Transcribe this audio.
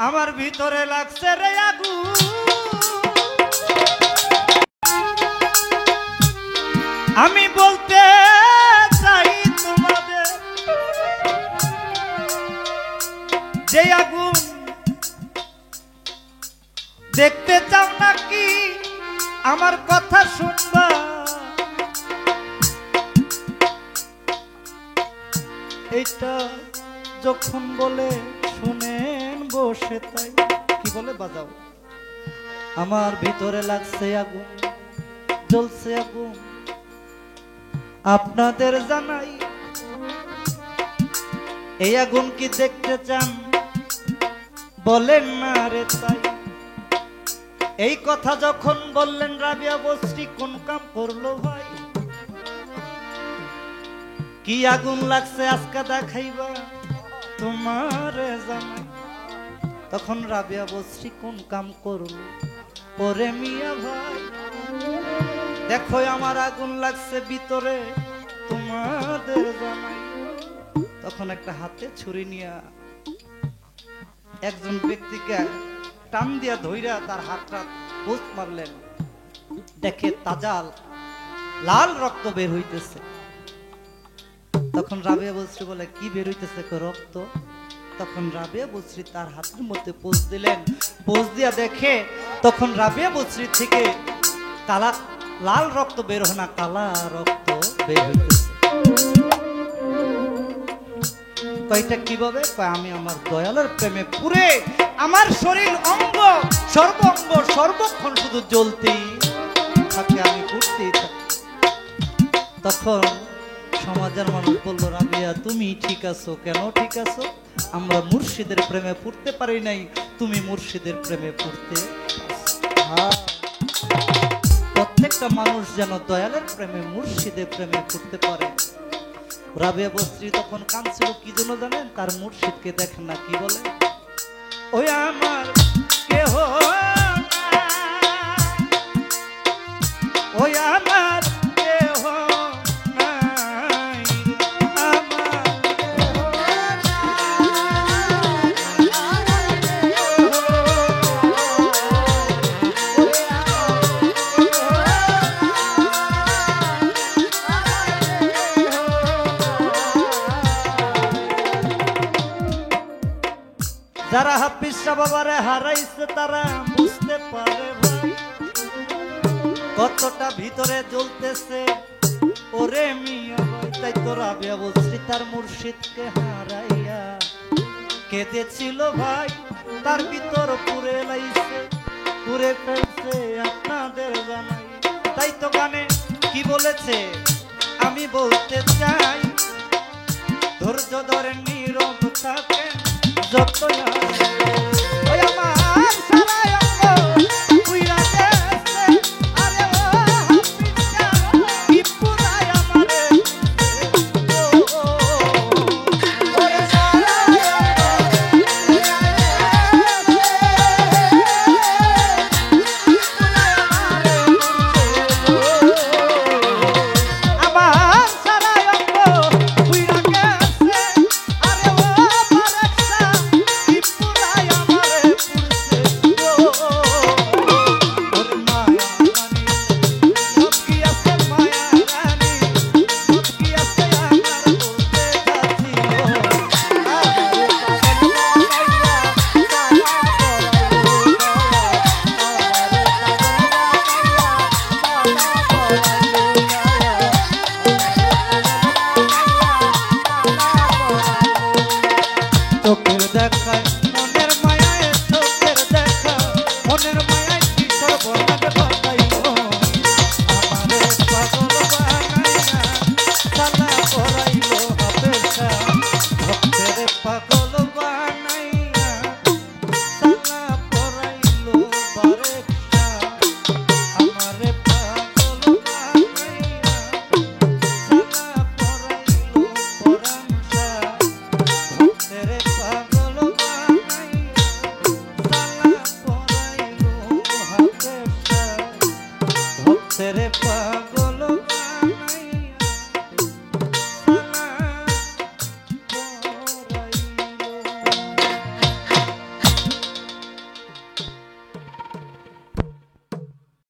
আমার ভিতরে লাগছে রে আগুন, আমি বলতে চাই তোমাদের যে আগুন দেখতে চাও নাকি আমার কথা শুনবা, এইটা যখন বলে শুনেন বসে তাই কি বলে বাজাও। আমার ভিতরে লাগছে আগুন, জ্বলছে আগুন, আপনাদের জানাই এই আগুন কি দেখতে চান বলেন না রে তাই। এই কথা যখন বললেন রাবিয়া বস্রি কোন কাম করলো ভাই, কি আগুন লাগছে আজকে দেখাইবা তোমারে জানাই। তখন রাবিয়া বস্রি কোন কাম করলো ওরে মিয়া ভাই, দেখো আমার আগুন লাগছে ভিতরে তোমাদের জানাই। তখন একটা হাতে ছুরি নিয়া একজন ব্যক্তিকে টান দিয়া ধইরা তার হাতটা পোস্ট মারলেন, দেখে তাজা লাল রক্ত বের হইতেছে। তখন রাবিয়া বস্রি বলে কি বের হইতেছে রক্ত? তখন রাবিয়া বস্রি তার হাতের মধ্যে পোস্ট দিলেন, পোস্ট দিয়া দেখে তখন রাবিয়া বস্রি থেকে কালা লাল রক্ত বের হয় না, কালা রক্ত বের হইতেছে। কয়টা কিভাবে? আমি আমার দয়ালের প্রেমে পুরে আমার শরীর অঙ্গ সর্বাঙ্গ সর্বক্ষণ শুধু জ্বলতেই থাকে, আমি ঘুরতেই থাকি। তখন সমাজের মানুষ বলল রাবিয়া তুমি ঠিক আছো? কেন ঠিক আছো? আমরা মুর্শিদের প্রেমে পড়তে পারি নাই, তুমি মুর্শিদের প্রেমে পড়তে। প্রত্যেকটা মানুষ যেন দয়ালের প্রেমে মুর্শিদের প্রেমে পড়তে পারে। রাবিয়া বস্রি তখন কাঁদছিল কি জন্য জানেন? তার মুর্শিদকে দেখেন না, কি বলে ওই আমার কেহ ওই আমার কেহ যারা হাফিজ শাহ বাবারে হারাইছে তারা বুঝতে পারে ভাই কতটা ভিতরে জ্বলতেছে ওরে মিয়া ভাই। তাই তো রাবিয়া বস্রি তার মুর্শিদকে হারাইয়া কেঁদেছিল ভাই, তার ভিতর পুরে লাইছে পুরে ফেলছে আপনাদের জানাই। তাই তো গানে কি বলেছে আমি বলতে চাই, ধৈর্য ধরে নীরব থাকে যত চোখের দেখায়